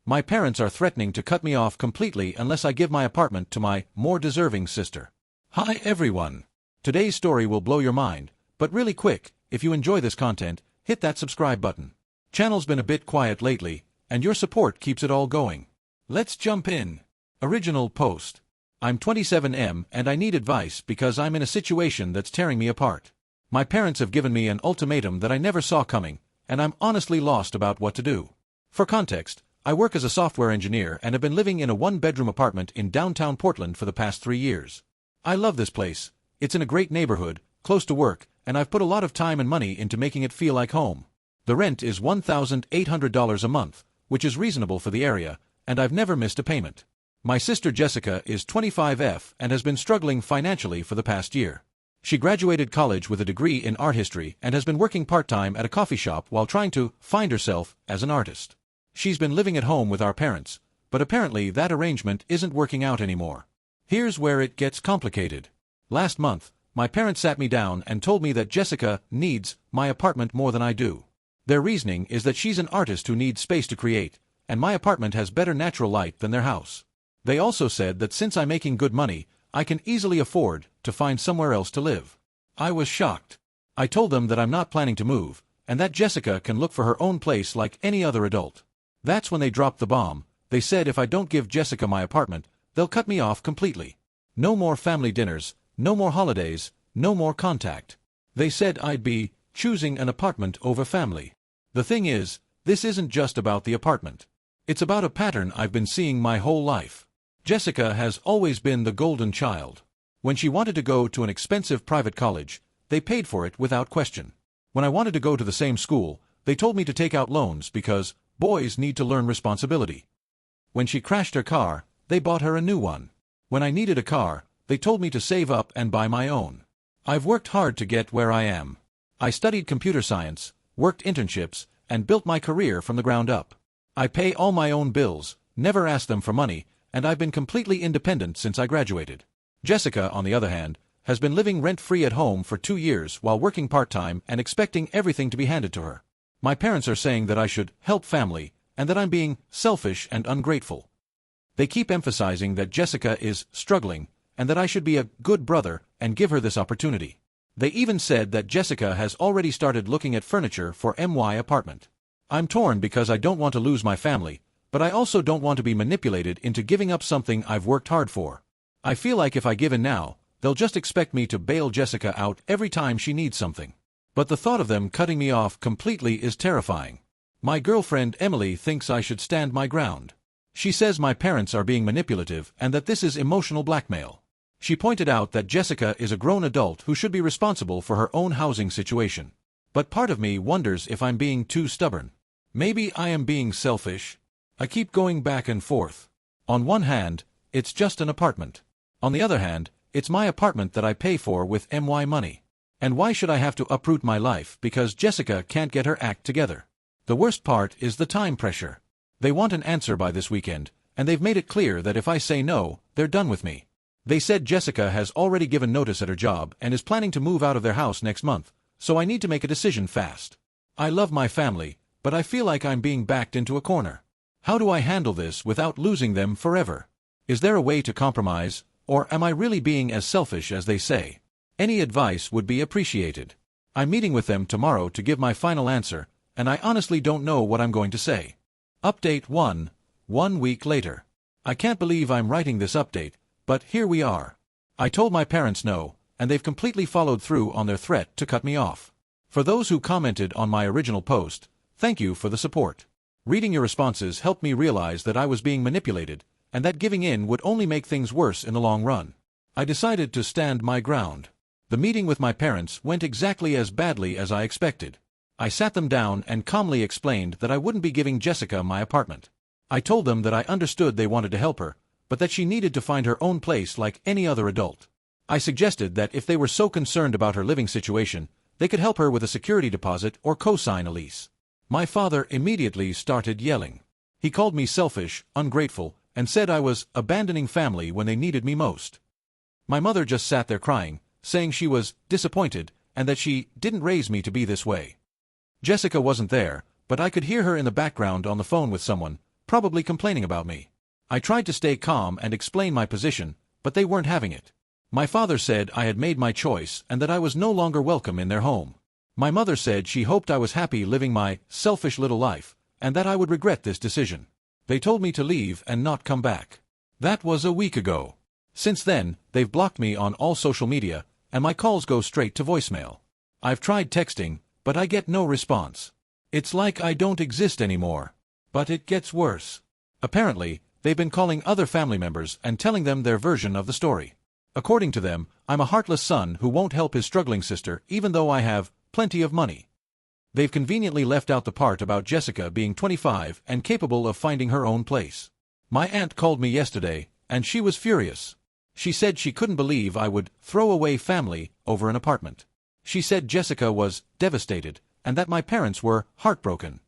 My parents are threatening to cut me off completely unless I give my apartment to my more deserving sister. Hi everyone! Today's story will blow your mind, but really quick, if you enjoy this content, hit that subscribe button. Channel's been a bit quiet lately, and your support keeps it all going. Let's jump in. Original post. I'm 27M and I need advice because I'm in a situation that's tearing me apart. My parents have given me an ultimatum that I never saw coming, and I'm honestly lost about what to do. For context, I work as a software engineer and have been living in a one-bedroom apartment in downtown Portland for the past 3 years. I love this place. It's in a great neighborhood, close to work, and I've put a lot of time and money into making it feel like home. The rent is $1,800 a month, which is reasonable for the area, and I've never missed a payment. My sister Jessica is 25F and has been struggling financially for the past year. She graduated college with a degree in art history and has been working part-time at a coffee shop while trying to find herself as an artist. She's been living at home with our parents, but apparently that arrangement isn't working out anymore. Here's where it gets complicated. Last month, my parents sat me down and told me that Jessica needs my apartment more than I do. Their reasoning is that she's an artist who needs space to create, and my apartment has better natural light than their house. They also said that since I'm making good money, I can easily afford to find somewhere else to live. I was shocked. I told them that I'm not planning to move, and that Jessica can look for her own place like any other adult. That's when they dropped the bomb. They said if I don't give Jessica my apartment, they'll cut me off completely. No more family dinners, no more holidays, no more contact. They said I'd be choosing an apartment over family. The thing is, this isn't just about the apartment. It's about a pattern I've been seeing my whole life. Jessica has always been the golden child. When she wanted to go to an expensive private college, they paid for it without question. When I wanted to go to the same school, they told me to take out loans because boys need to learn responsibility. When she crashed her car, they bought her a new one. When I needed a car, they told me to save up and buy my own. I've worked hard to get where I am. I studied computer science, worked internships, and built my career from the ground up. I pay all my own bills, never ask them for money, and I've been completely independent since I graduated. Jessica, on the other hand, has been living rent-free at home for 2 years while working part-time and expecting everything to be handed to her. My parents are saying that I should help family, and that I'm being selfish and ungrateful. They keep emphasizing that Jessica is struggling, and that I should be a good brother and give her this opportunity. They even said that Jessica has already started looking at furniture for my apartment. I'm torn because I don't want to lose my family, but I also don't want to be manipulated into giving up something I've worked hard for. I feel like if I give in now, they'll just expect me to bail Jessica out every time she needs something. But the thought of them cutting me off completely is terrifying. My girlfriend Emily thinks I should stand my ground. She says my parents are being manipulative and that this is emotional blackmail. She pointed out that Jessica is a grown adult who should be responsible for her own housing situation. But part of me wonders if I'm being too stubborn. Maybe I am being selfish. I keep going back and forth. On one hand, it's just an apartment. On the other hand, it's my apartment that I pay for with my money. And why should I have to uproot my life because Jessica can't get her act together? The worst part is the time pressure. They want an answer by this weekend, and they've made it clear that if I say no, they're done with me. They said Jessica has already given notice at her job and is planning to move out of their house next month, so I need to make a decision fast. I love my family, but I feel like I'm being backed into a corner. How do I handle this without losing them forever? Is there a way to compromise, or am I really being as selfish as they say? Any advice would be appreciated. I'm meeting with them tomorrow to give my final answer, and I honestly don't know what I'm going to say. Update 1. 1 week later. I can't believe I'm writing this update, but here we are. I told my parents no, and they've completely followed through on their threat to cut me off. For those who commented on my original post, thank you for the support. Reading your responses helped me realize that I was being manipulated, and that giving in would only make things worse in the long run. I decided to stand my ground. The meeting with my parents went exactly as badly as I expected. I sat them down and calmly explained that I wouldn't be giving Jessica my apartment. I told them that I understood they wanted to help her, but that she needed to find her own place like any other adult. I suggested that if they were so concerned about her living situation, they could help her with a security deposit or co-sign a lease. My father immediately started yelling. He called me selfish, ungrateful, and said I was abandoning family when they needed me most. My mother just sat there crying, saying she was disappointed and that she didn't raise me to be this way. Jessica wasn't there, but I could hear her in the background on the phone with someone, probably complaining about me. I tried to stay calm and explain my position, but they weren't having it. My father said I had made my choice and that I was no longer welcome in their home. My mother said she hoped I was happy living my selfish little life, and that I would regret this decision. They told me to leave and not come back. That was a week ago. Since then, they've blocked me on all social media, and my calls go straight to voicemail. I've tried texting, but I get no response. It's like I don't exist anymore. But it gets worse. Apparently, they've been calling other family members and telling them their version of the story. According to them, I'm a heartless son who won't help his struggling sister even though I have plenty of money. They've conveniently left out the part about Jessica being 25 and capable of finding her own place. My aunt called me yesterday, and she was furious. She said she couldn't believe I would throw away family over an apartment. She said Jessica was devastated, and that my parents were heartbroken.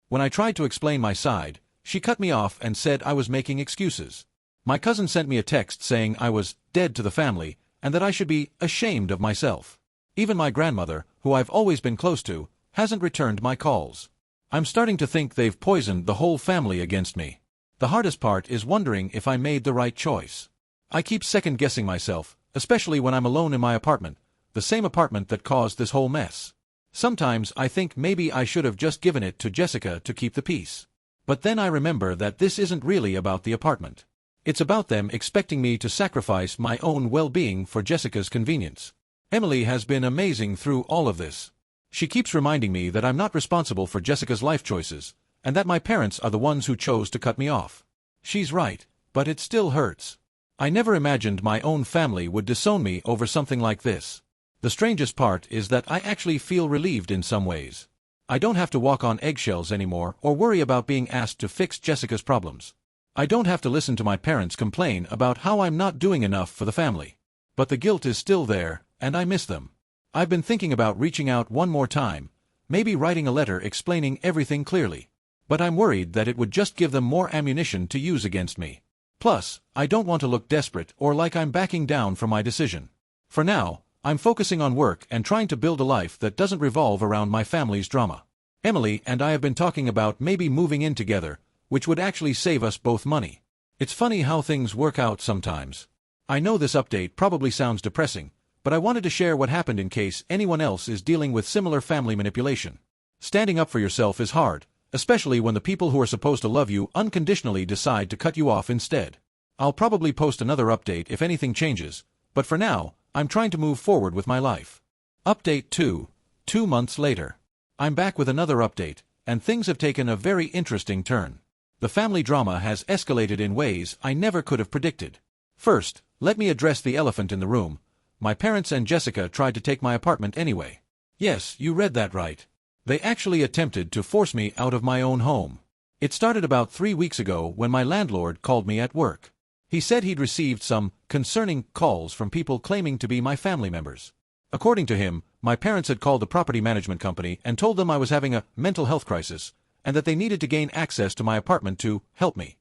When I tried to explain my side, she cut me off and said I was making excuses. My cousin sent me a text saying I was dead to the family, and that I should be ashamed of myself. Even my grandmother, who I've always been close to, hasn't returned my calls. I'm starting to think they've poisoned the whole family against me. The hardest part is wondering if I made the right choice. I keep second-guessing myself, especially when I'm alone in my apartment, the same apartment that caused this whole mess. Sometimes I think maybe I should have just given it to Jessica to keep the peace. But then I remember that this isn't really about the apartment. It's about them expecting me to sacrifice my own well-being for Jessica's convenience. Emily has been amazing through all of this. She keeps reminding me that I'm not responsible for Jessica's life choices, and that my parents are the ones who chose to cut me off. She's right, but it still hurts. I never imagined my own family would disown me over something like this. The strangest part is that I actually feel relieved in some ways. I don't have to walk on eggshells anymore or worry about being asked to fix Jessica's problems. I don't have to listen to my parents complain about how I'm not doing enough for the family. But the guilt is still there, and I miss them. I've been thinking about reaching out one more time, maybe writing a letter explaining everything clearly. But I'm worried that it would just give them more ammunition to use against me. Plus, I don't want to look desperate or like I'm backing down from my decision. For now, I'm focusing on work and trying to build a life that doesn't revolve around my family's drama. Emily and I have been talking about maybe moving in together, which would actually save us both money. It's funny how things work out sometimes. I know this update probably sounds depressing, but I wanted to share what happened in case anyone else is dealing with similar family manipulation. Standing up for yourself is hard, especially when the people who are supposed to love you unconditionally decide to cut you off instead. I'll probably post another update if anything changes, but for now, I'm trying to move forward with my life. Update 2. 2 months later. I'm back with another update, and things have taken a very interesting turn. The family drama has escalated in ways I never could have predicted. First, let me address the elephant in the room. My parents and Jessica tried to take my apartment anyway. Yes, you read that right. They actually attempted to force me out of my own home. It started about 3 weeks ago when my landlord called me at work. He said he'd received some concerning calls from people claiming to be my family members. According to him, my parents had called the property management company and told them I was having a mental health crisis, and that they needed to gain access to my apartment to help me.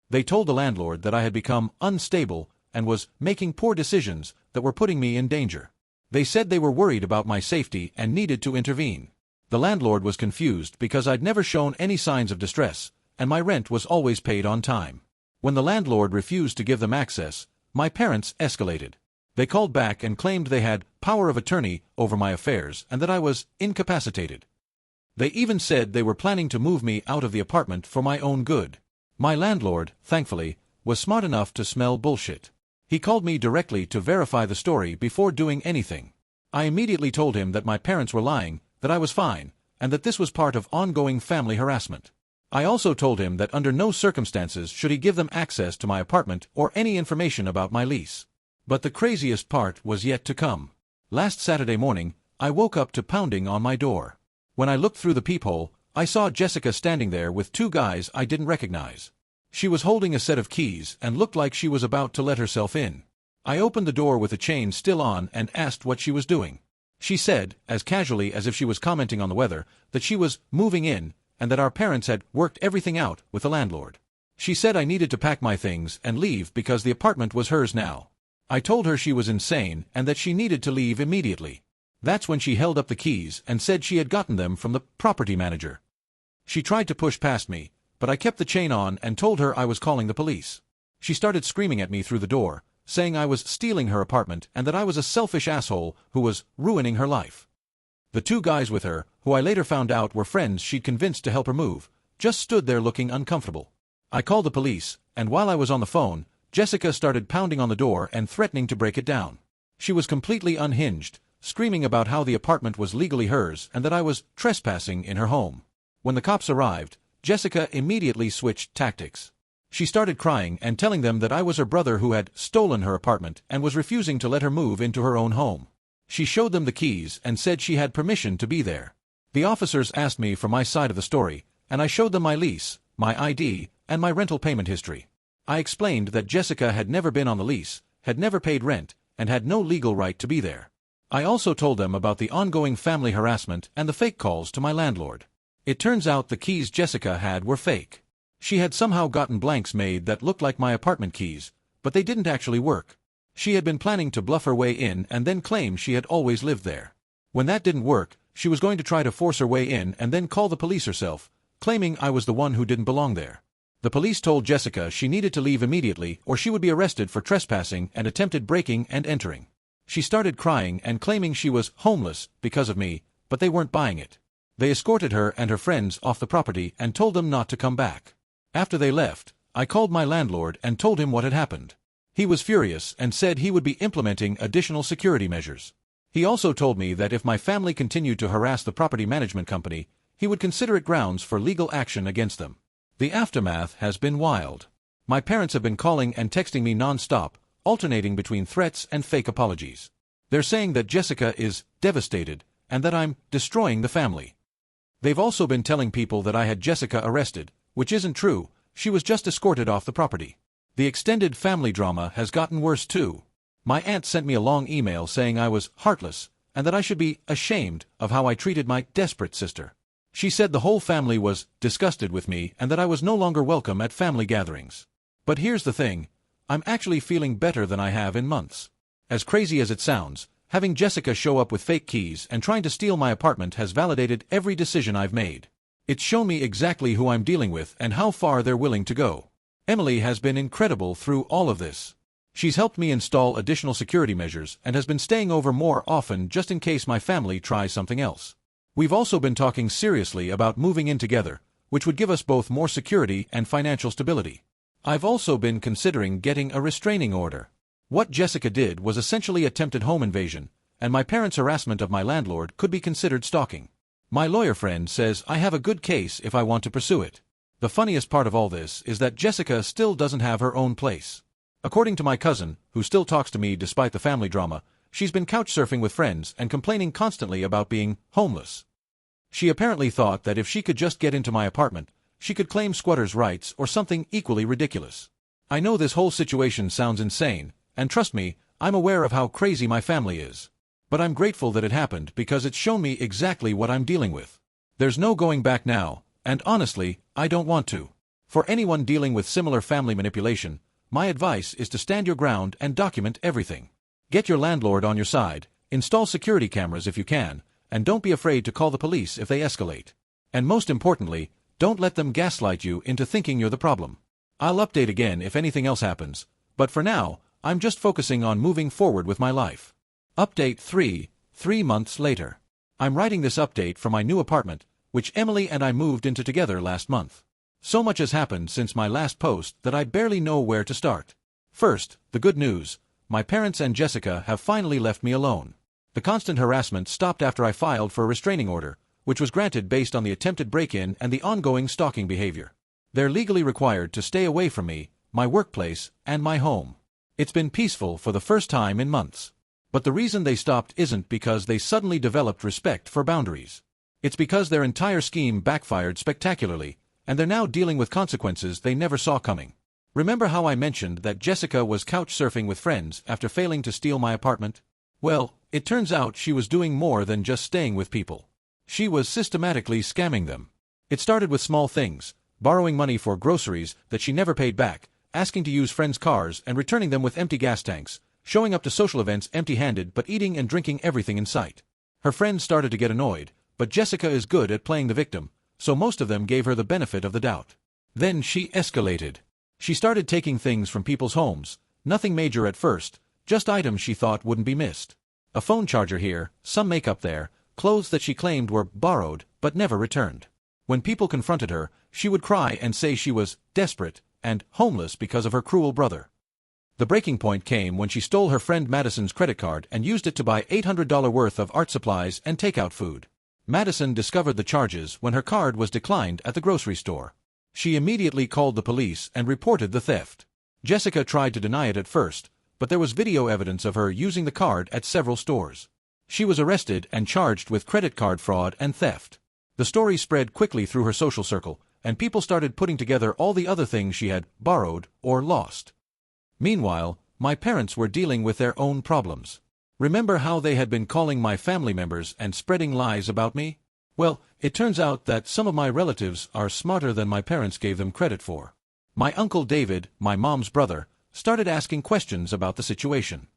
They told the landlord that I had become unstable and was making poor decisions that were putting me in danger. They said they were worried about my safety and needed to intervene. The landlord was confused because I'd never shown any signs of distress, and my rent was always paid on time. When the landlord refused to give them access, my parents escalated. They called back and claimed they had power of attorney over my affairs and that I was incapacitated. They even said they were planning to move me out of the apartment for my own good. My landlord, thankfully, was smart enough to smell bullshit. He called me directly to verify the story before doing anything. I immediately told him that my parents were lying, that I was fine, and that this was part of ongoing family harassment. I also told him that under no circumstances should he give them access to my apartment or any information about my lease. But the craziest part was yet to come. Last Saturday morning, I woke up to pounding on my door. When I looked through the peephole, I saw Jessica standing there with 2 guys I didn't recognize. She was holding a set of keys and looked like she was about to let herself in. I opened the door with the chain still on and asked what she was doing. She said, as casually as if she was commenting on the weather, that she was moving in, and that our parents had worked everything out with the landlord. She said I needed to pack my things and leave because the apartment was hers now. I told her she was insane and that she needed to leave immediately. That's when she held up the keys and said she had gotten them from the property manager. She tried to push past me, but I kept the chain on and told her I was calling the police. She started screaming at me through the door, saying I was stealing her apartment and that I was a selfish asshole who was ruining her life. The two guys with her, who I later found out were friends she'd convinced to help her move, just stood there looking uncomfortable. I called the police, and while I was on the phone, Jessica started pounding on the door and threatening to break it down. She was completely unhinged, screaming about how the apartment was legally hers and that I was trespassing in her home. When the cops arrived, Jessica immediately switched tactics. She started crying and telling them that I was her brother who had stolen her apartment and was refusing to let her move into her own home. She showed them the keys and said she had permission to be there. The officers asked me for my side of the story, and I showed them my lease, my ID, and my rental payment history. I explained that Jessica had never been on the lease, had never paid rent, and had no legal right to be there. I also told them about the ongoing family harassment and the fake calls to my landlord. It turns out the keys Jessica had were fake. She had somehow gotten blanks made that looked like my apartment keys, but they didn't actually work. She had been planning to bluff her way in and then claim she had always lived there. When that didn't work, she was going to try to force her way in and then call the police herself, claiming I was the one who didn't belong there. The police told Jessica she needed to leave immediately or she would be arrested for trespassing and attempted breaking and entering. She started crying and claiming she was homeless because of me, but they weren't buying it. They escorted her and her friends off the property and told them not to come back. After they left, I called my landlord and told him what had happened. He was furious and said he would be implementing additional security measures. He also told me that if my family continued to harass the property management company, he would consider it grounds for legal action against them. The aftermath has been wild. My parents have been calling and texting me non-stop, alternating between threats and fake apologies. They're saying that Jessica is devastated and that I'm destroying the family. They've also been telling people that I had Jessica arrested, which isn't true. She was just escorted off the property. The extended family drama has gotten worse too. My aunt sent me a long email saying I was heartless and that I should be ashamed of how I treated my desperate sister. She said the whole family was disgusted with me and that I was no longer welcome at family gatherings. But here's the thing, I'm actually feeling better than I have in months. As crazy as it sounds, having Jessica show up with fake keys and trying to steal my apartment has validated every decision I've made. It's shown me exactly who I'm dealing with and how far they're willing to go. Emily has been incredible through all of this. She's helped me install additional security measures and has been staying over more often just in case my family tries something else. We've also been talking seriously about moving in together, which would give us both more security and financial stability. I've also been considering getting a restraining order. What Jessica did was essentially attempted home invasion, and my parents' harassment of my landlord could be considered stalking. My lawyer friend says I have a good case if I want to pursue it. The funniest part of all this is that Jessica still doesn't have her own place. According to my cousin, who still talks to me despite the family drama, she's been couch-surfing with friends and complaining constantly about being homeless. She apparently thought that if she could just get into my apartment, she could claim squatters' rights or something equally ridiculous. I know this whole situation sounds insane, and trust me, I'm aware of how crazy my family is. But I'm grateful that it happened because it's shown me exactly what I'm dealing with. There's no going back now, and honestly, I don't want to. For anyone dealing with similar family manipulation, my advice is to stand your ground and document everything. Get your landlord on your side, install security cameras if you can, and don't be afraid to call the police if they escalate. And most importantly, don't let them gaslight you into thinking you're the problem. I'll update again if anything else happens, but for now, I'm just focusing on moving forward with my life. Update 3 months later. I'm writing this update for my new apartment, which Emily and I moved into together last month. So much has happened since my last post that I barely know where to start. First, the good news, my parents and Jessica have finally left me alone. The constant harassment stopped after I filed for a restraining order, which was granted based on the attempted break-in and the ongoing stalking behavior. They're legally required to stay away from me, my workplace, and my home. It's been peaceful for the first time in months. But the reason they stopped isn't because they suddenly developed respect for boundaries. It's because their entire scheme backfired spectacularly, and they're now dealing with consequences they never saw coming. Remember how I mentioned that Jessica was couch-surfing with friends after failing to steal my apartment? Well, it turns out she was doing more than just staying with people. She was systematically scamming them. It started with small things, borrowing money for groceries that she never paid back, asking to use friends' cars and returning them with empty gas tanks, showing up to social events empty-handed but eating and drinking everything in sight. Her friends started to get annoyed, but Jessica is good at playing the victim, so most of them gave her the benefit of the doubt. Then she escalated. She started taking things from people's homes, nothing major at first, just items she thought wouldn't be missed. A phone charger here, some makeup there, clothes that she claimed were borrowed but never returned. When people confronted her, she would cry and say she was desperate and homeless because of her cruel brother. The breaking point came when she stole her friend Madison's credit card and used it to buy $800 worth of art supplies and takeout food. Madison discovered the charges when her card was declined at the grocery store. She immediately called the police and reported the theft. Jessica tried to deny it at first, but there was video evidence of her using the card at several stores. She was arrested and charged with credit card fraud and theft. The story spread quickly through her social circle, and people started putting together all the other things she had borrowed or lost. Meanwhile, my parents were dealing with their own problems. Remember how they had been calling my family members and spreading lies about me? Well, it turns out that some of my relatives are smarter than my parents gave them credit for. My uncle David, my mom's brother, started asking questions about the situation.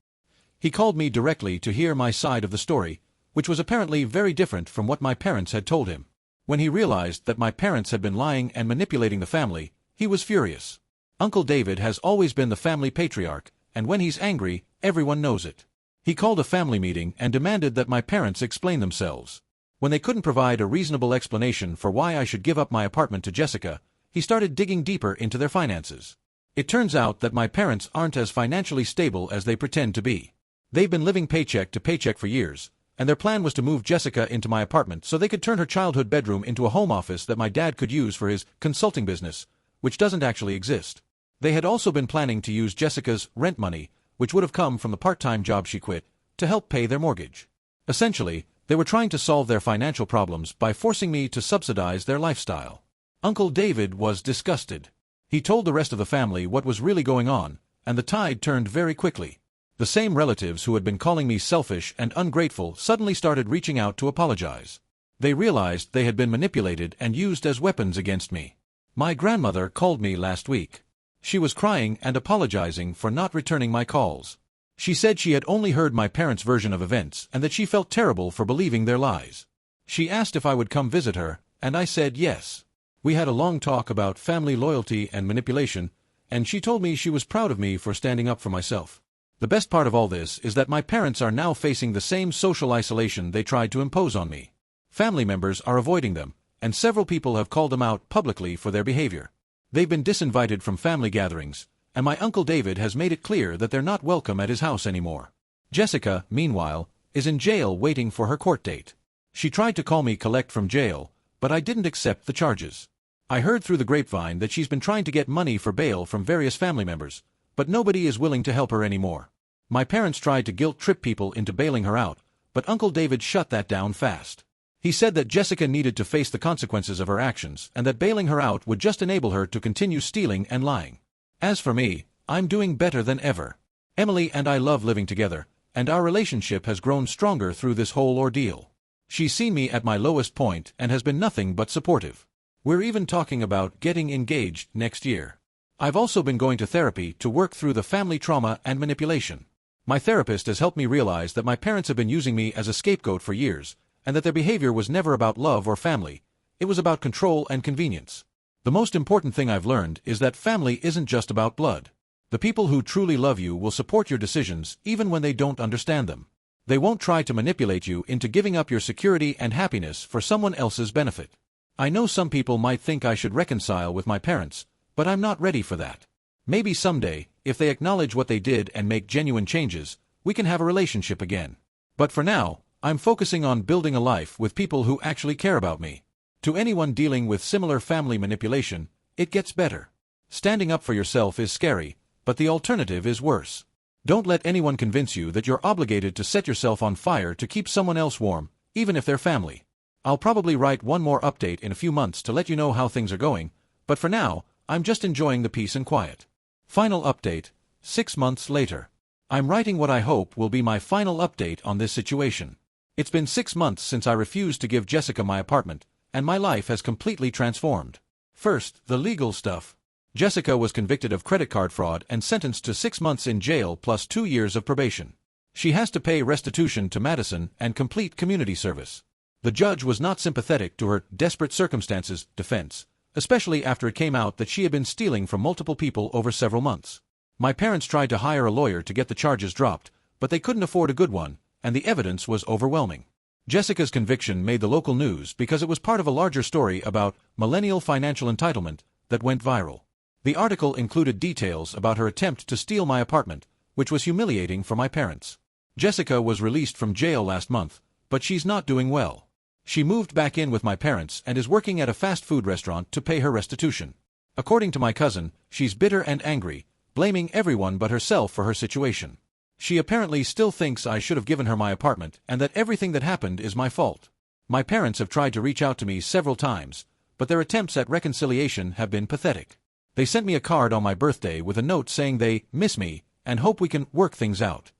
He called me directly to hear my side of the story, which was apparently very different from what my parents had told him. When he realized that my parents had been lying and manipulating the family, he was furious. Uncle David has always been the family patriarch, and when he's angry, everyone knows it. He called a family meeting and demanded that my parents explain themselves. When they couldn't provide a reasonable explanation for why I should give up my apartment to Jessica, he started digging deeper into their finances. It turns out that my parents aren't as financially stable as they pretend to be. They've been living paycheck to paycheck for years, and their plan was to move Jessica into my apartment so they could turn her childhood bedroom into a home office that my dad could use for his consulting business, which doesn't actually exist. They had also been planning to use Jessica's rent money, which would have come from the part-time job she quit, to help pay their mortgage. Essentially, they were trying to solve their financial problems by forcing me to subsidize their lifestyle. Uncle David was disgusted. He told the rest of the family what was really going on, and the tide turned very quickly. The same relatives who had been calling me selfish and ungrateful suddenly started reaching out to apologize. They realized they had been manipulated and used as weapons against me. My grandmother called me last week. She was crying and apologizing for not returning my calls. She said she had only heard my parents' version of events and that she felt terrible for believing their lies. She asked if I would come visit her, and I said yes. We had a long talk about family loyalty and manipulation, and she told me she was proud of me for standing up for myself. The best part of all this is that my parents are now facing the same social isolation they tried to impose on me. Family members are avoiding them, and several people have called them out publicly for their behavior. They've been disinvited from family gatherings, and my Uncle David has made it clear that they're not welcome at his house anymore. Jessica, meanwhile, is in jail waiting for her court date. She tried to call me collect from jail, but I didn't accept the charges. I heard through the grapevine that she's been trying to get money for bail from various family members, but nobody is willing to help her anymore. My parents tried to guilt-trip people into bailing her out, but Uncle David shut that down fast. He said that Jessica needed to face the consequences of her actions and that bailing her out would just enable her to continue stealing and lying. As for me, I'm doing better than ever. Emily and I love living together, and our relationship has grown stronger through this whole ordeal. She's seen me at my lowest point and has been nothing but supportive. We're even talking about getting engaged next year. I've also been going to therapy to work through the family trauma and manipulation. My therapist has helped me realize that my parents have been using me as a scapegoat for years, and that their behavior was never about love or family, it was about control and convenience. The most important thing I've learned is that family isn't just about blood. The people who truly love you will support your decisions even when they don't understand them. They won't try to manipulate you into giving up your security and happiness for someone else's benefit. I know some people might think I should reconcile with my parents, but I'm not ready for that. Maybe someday, if they acknowledge what they did and make genuine changes, we can have a relationship again. But for now, I'm focusing on building a life with people who actually care about me. To anyone dealing with similar family manipulation, it gets better. Standing up for yourself is scary, but the alternative is worse. Don't let anyone convince you that you're obligated to set yourself on fire to keep someone else warm, even if they're family. I'll probably write one more update in a few months to let you know how things are going, but for now, I'm just enjoying the peace and quiet. Final update, 6 months later. I'm writing what I hope will be my final update on this situation. It's been 6 months since I refused to give Jessica my apartment, and my life has completely transformed. First, the legal stuff. Jessica was convicted of credit card fraud and sentenced to 6 months in jail plus 2 years of probation. She has to pay restitution to Madison and complete community service. The judge was not sympathetic to her desperate circumstances defense, especially after it came out that she had been stealing from multiple people over several months. My parents tried to hire a lawyer to get the charges dropped, but they couldn't afford a good one, and the evidence was overwhelming. Jessica's conviction made the local news because it was part of a larger story about millennial financial entitlement that went viral. The article included details about her attempt to steal my apartment, which was humiliating for my parents. Jessica was released from jail last month, but she's not doing well. She moved back in with my parents and is working at a fast food restaurant to pay her restitution. According to my cousin, she's bitter and angry, blaming everyone but herself for her situation. She apparently still thinks I should have given her my apartment and that everything that happened is my fault. My parents have tried to reach out to me several times, but their attempts at reconciliation have been pathetic. They sent me a card on my birthday with a note saying they miss me and hope we can work things out.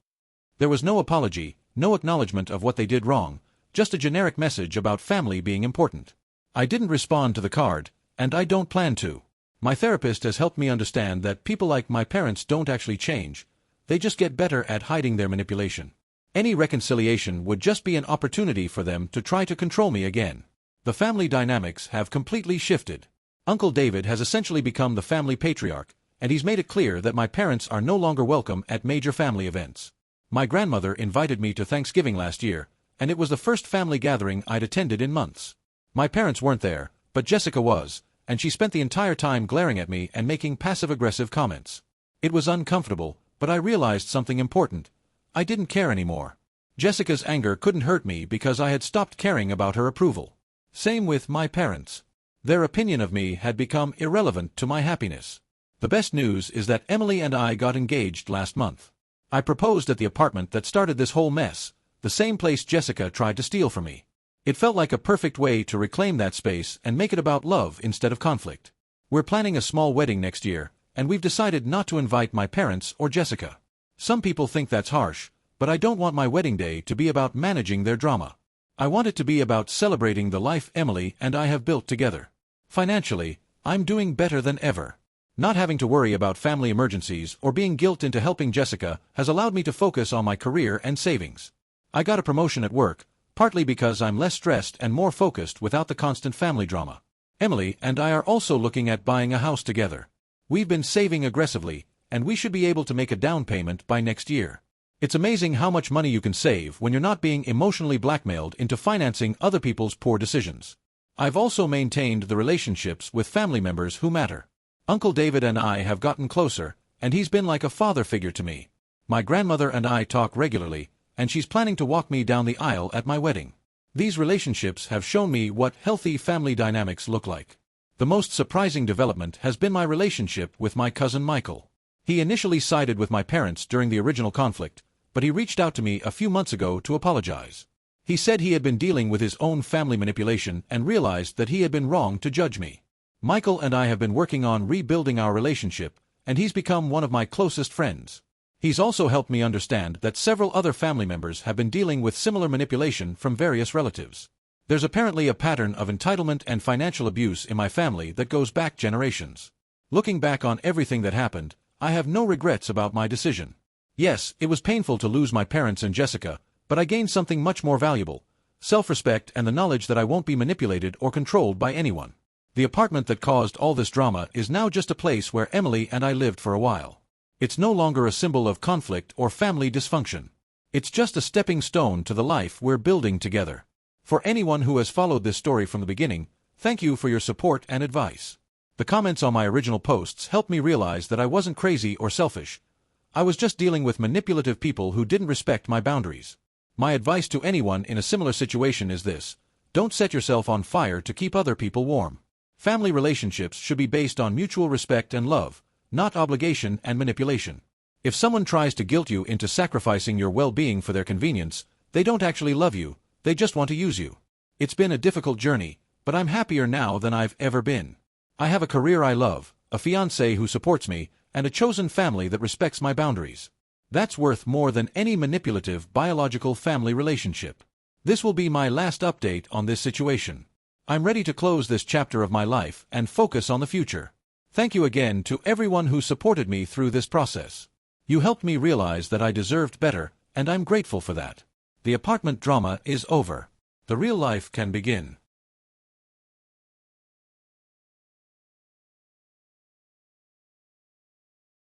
There was no apology, no acknowledgement of what they did wrong, just a generic message about family being important. I didn't respond to the card, and I don't plan to. My therapist has helped me understand that people like my parents don't actually change. They just get better at hiding their manipulation. Any reconciliation would just be an opportunity for them to try to control me again. The family dynamics have completely shifted. Uncle David has essentially become the family patriarch, and he's made it clear that my parents are no longer welcome at major family events. My grandmother invited me to Thanksgiving last year, and it was the first family gathering I'd attended in months. My parents weren't there, but Jessica was, and she spent the entire time glaring at me and making passive-aggressive comments. It was uncomfortable, but I realized something important. I didn't care anymore. Jessica's anger couldn't hurt me because I had stopped caring about her approval. Same with my parents. Their opinion of me had become irrelevant to my happiness. The best news is that Emily and I got engaged last month. I proposed at the apartment that started this whole mess, the same place Jessica tried to steal from me. It felt like a perfect way to reclaim that space and make it about love instead of conflict. We're planning a small wedding next year, and we've decided not to invite my parents or Jessica. Some people think that's harsh, but I don't want my wedding day to be about managing their drama. I want it to be about celebrating the life Emily and I have built together. Financially, I'm doing better than ever. Not having to worry about family emergencies or being guilt into helping Jessica has allowed me to focus on my career and savings. I got a promotion at work, partly because I'm less stressed and more focused without the constant family drama. Emily and I are also looking at buying a house together. We've been saving aggressively, and we should be able to make a down payment by next year. It's amazing how much money you can save when you're not being emotionally blackmailed into financing other people's poor decisions. I've also maintained the relationships with family members who matter. Uncle David and I have gotten closer, and he's been like a father figure to me. My grandmother and I talk regularly, and she's planning to walk me down the aisle at my wedding. These relationships have shown me what healthy family dynamics look like. The most surprising development has been my relationship with my cousin Michael. He initially sided with my parents during the original conflict, but he reached out to me a few months ago to apologize. He said he had been dealing with his own family manipulation and realized that he had been wrong to judge me. Michael and I have been working on rebuilding our relationship, and he's become one of my closest friends. He's also helped me understand that several other family members have been dealing with similar manipulation from various relatives. There's apparently a pattern of entitlement and financial abuse in my family that goes back generations. Looking back on everything that happened, I have no regrets about my decision. Yes, it was painful to lose my parents and Jessica, but I gained something much more valuable: self-respect and the knowledge that I won't be manipulated or controlled by anyone. The apartment that caused all this drama is now just a place where Emily and I lived for a while. It's no longer a symbol of conflict or family dysfunction. It's just a stepping stone to the life we're building together. For anyone who has followed this story from the beginning, thank you for your support and advice. The comments on my original posts helped me realize that I wasn't crazy or selfish. I was just dealing with manipulative people who didn't respect my boundaries. My advice to anyone in a similar situation is this: don't set yourself on fire to keep other people warm. Family relationships should be based on mutual respect and love, not obligation and manipulation. If someone tries to guilt you into sacrificing your well-being for their convenience, they don't actually love you, they just want to use you. It's been a difficult journey, but I'm happier now than I've ever been. I have a career I love, a fiancé who supports me, and a chosen family that respects my boundaries. That's worth more than any manipulative biological family relationship. This will be my last update on this situation. I'm ready to close this chapter of my life and focus on the future. Thank you again to everyone who supported me through this process. You helped me realize that I deserved better, and I'm grateful for that. The apartment drama is over. The real life can begin.